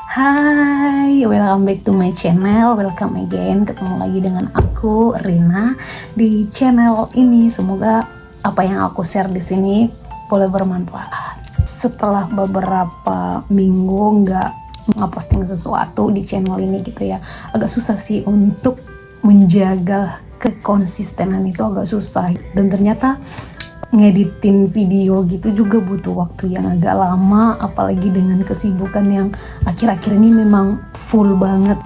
Hai, welcome back to my channel. Welcome again, ketemu lagi dengan aku Rina di channel ini. Semoga apa yang aku share di sini boleh bermanfaat. Setelah beberapa minggu nggak ngeposting sesuatu di channel ini gitu ya, agak susah sih untuk menjaga kekonsistenan, itu agak susah. Dan ternyata ngeditin video gitu juga butuh waktu yang agak lama, apalagi dengan kesibukan yang akhir-akhir ini memang full banget.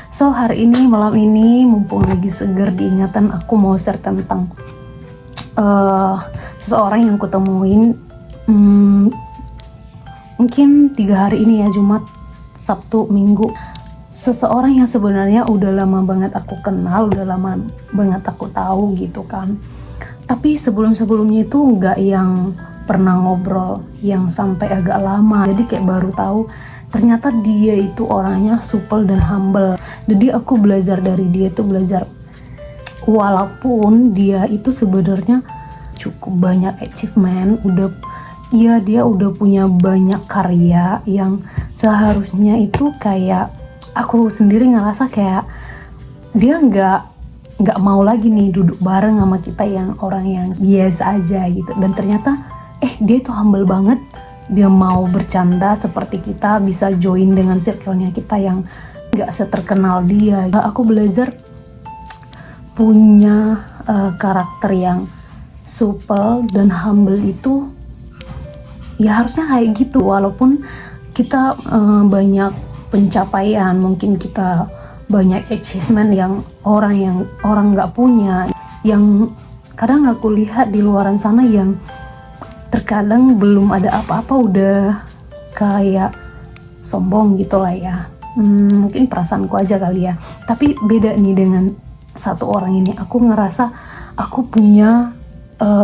So hari ini, malam ini, mumpung lagi seger diingatan, aku mau share tentang seseorang yang kutemuin mungkin 3 hari ini ya, Jumat, Sabtu, Minggu. Seseorang yang sebenarnya udah lama banget aku kenal, udah lama banget aku tahu gitu kan. Tapi sebelum-sebelumnya itu nggak yang pernah ngobrol yang sampai agak lama. Jadi kayak baru tahu ternyata dia itu orangnya supel dan humble. Jadi aku belajar dari dia itu walaupun dia itu sebenarnya cukup banyak achievement, dia udah punya banyak karya yang seharusnya itu kayak aku sendiri ngerasa kayak dia nggak mau lagi nih duduk bareng sama kita yang orang yang biasa aja gitu. Dan ternyata dia tuh humble banget, dia mau bercanda seperti kita, bisa join dengan circle-nya kita yang gak seterkenal dia. Aku belajar punya karakter yang supel dan humble itu ya harusnya kayak gitu. Walaupun kita banyak pencapaian, mungkin kita banyak achievement yang orang nggak punya, yang kadang aku lihat di luaran sana yang terkadang belum ada apa-apa udah kayak sombong gitu lah ya. Mungkin perasaanku aja kali ya, tapi beda nih dengan satu orang ini. Aku ngerasa aku punya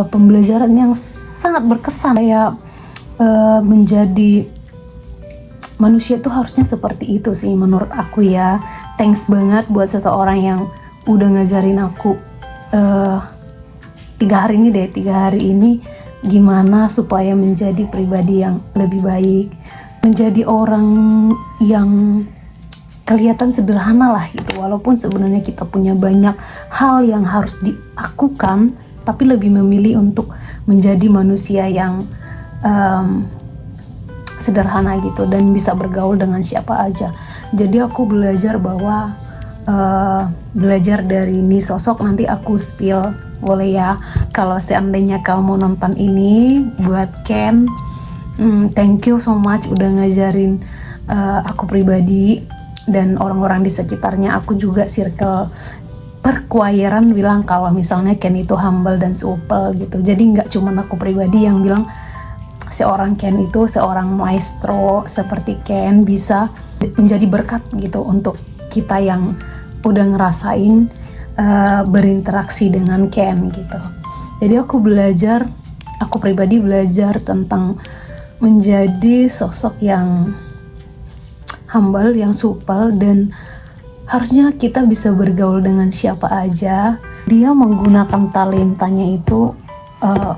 pembelajaran yang sangat berkesan, kayak menjadi manusia tuh harusnya seperti itu sih menurut aku ya. Thanks banget buat seseorang yang udah ngajarin aku 3 hari ini gimana supaya menjadi pribadi yang lebih baik, menjadi orang yang kelihatan sederhana lah gitu. Walaupun sebenarnya kita punya banyak hal yang harus dilakukan, tapi lebih memilih untuk menjadi manusia yang sederhana gitu dan bisa bergaul dengan siapa aja. Jadi aku belajar bahwa belajar dari ini sosok. Nanti aku spill boleh ya kalau seandainya kamu nonton ini. Buat Ken, thank you so much udah ngajarin aku pribadi dan orang-orang di sekitarnya. Aku juga circle perchoiran bilang kalau misalnya Ken itu humble dan supel gitu. Jadi nggak cuma aku pribadi yang bilang seorang Ken itu, seorang maestro seperti Ken bisa menjadi berkat gitu untuk kita yang udah ngerasain berinteraksi dengan Ken gitu. Jadi aku pribadi belajar tentang menjadi sosok yang humble, yang supel, dan harusnya kita bisa bergaul dengan siapa aja. Dia menggunakan talentanya itu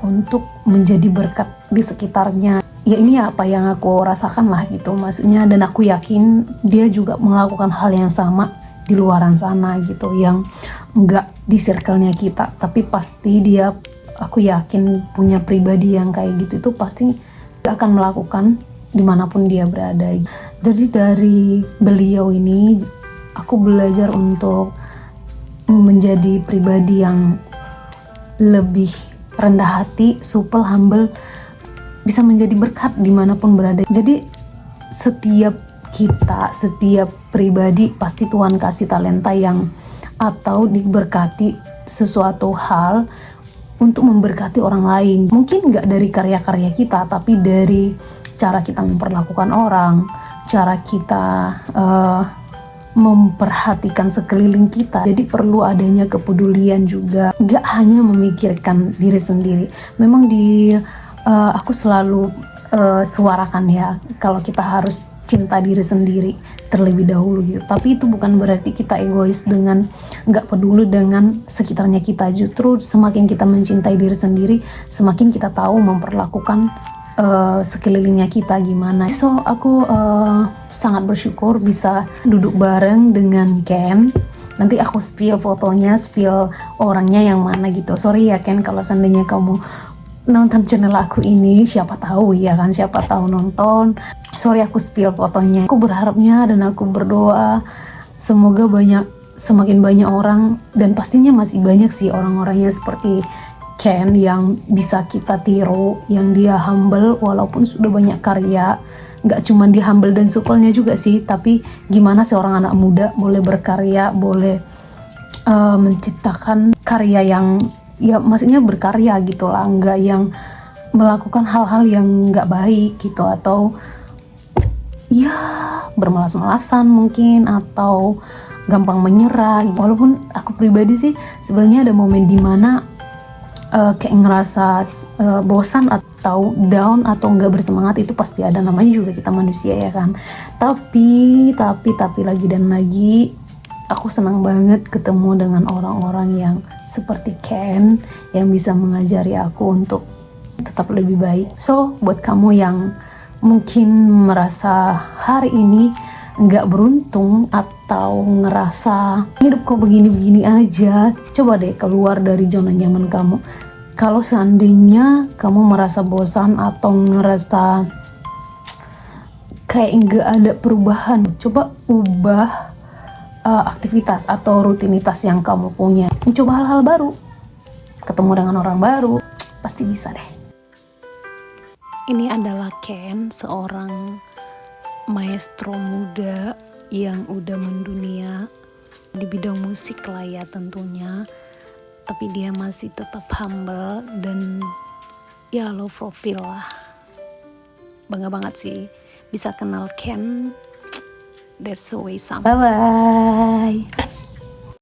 untuk menjadi berkat di sekitarnya. Ya ini apa yang aku rasakan lah gitu maksudnya, dan aku yakin dia juga melakukan hal yang sama di luaran sana gitu, yang enggak di circle-nya kita, tapi pasti dia, aku yakin punya pribadi yang kayak gitu, itu pasti dia akan melakukan dimanapun dia berada. Jadi dari beliau ini aku belajar untuk menjadi pribadi yang lebih rendah hati, supel, humble, bisa menjadi berkat dimanapun berada. Jadi setiap pribadi pasti Tuhan kasih talenta yang atau diberkati sesuatu hal untuk memberkati orang lain. Mungkin nggak dari karya-karya kita, tapi dari cara kita memperlakukan orang, cara kita memperhatikan sekeliling kita. Jadi perlu adanya kepedulian juga, nggak hanya memikirkan diri sendiri. Memang aku selalu suarakan ya kalau kita harus cinta diri sendiri terlebih dahulu gitu. Tapi itu bukan berarti kita egois dengan nggak peduli dengan sekitarnya kita. Justru semakin kita mencintai diri sendiri, semakin kita tahu memperlakukan sekelilingnya kita gimana. So aku sangat bersyukur bisa duduk bareng dengan Ken. Nanti aku spill fotonya, spill orangnya yang mana gitu. Sorry ya Ken kalau seandainya kamu nonton channel aku ini, siapa tahu ya kan, siapa tahu nonton. Sorry aku spill fotonya. Aku berharapnya dan aku berdoa semoga semakin banyak orang, dan pastinya masih banyak sih orang-orangnya seperti Ken yang bisa kita tiru, yang dia humble walaupun sudah banyak karya. Nggak cuma dia humble dan supelnya juga sih, tapi gimana seorang anak muda boleh berkarya, boleh menciptakan karya yang ya maksudnya berkarya gitu lah, nggak yang melakukan hal-hal yang nggak baik gitu, atau ya bermalas-malasan mungkin, atau gampang menyerah. Walaupun aku pribadi sih sebenarnya ada momen dimana kayak ngerasa bosan atau down atau nggak bersemangat, itu pasti ada, namanya juga kita manusia ya kan. Tapi lagi dan lagi aku senang banget ketemu dengan orang-orang yang seperti Ken yang bisa mengajari aku untuk tetap lebih baik. So buat kamu yang mungkin merasa hari ini nggak beruntung atau ngerasa hidup kok begini-begini aja, coba deh keluar dari zona nyaman kamu. Kalau seandainya kamu merasa bosan atau ngerasa kayak nggak ada perubahan, coba ubah aktivitas atau rutinitas yang kamu punya. Coba hal-hal baru, ketemu dengan orang baru, pasti bisa deh. Ini adalah Ken, seorang maestro muda yang udah mendunia di bidang musik lah ya tentunya, tapi dia masih tetap humble dan ya low profile lah. Bangga banget sih bisa kenal Ken. That's the way some. Bye bye.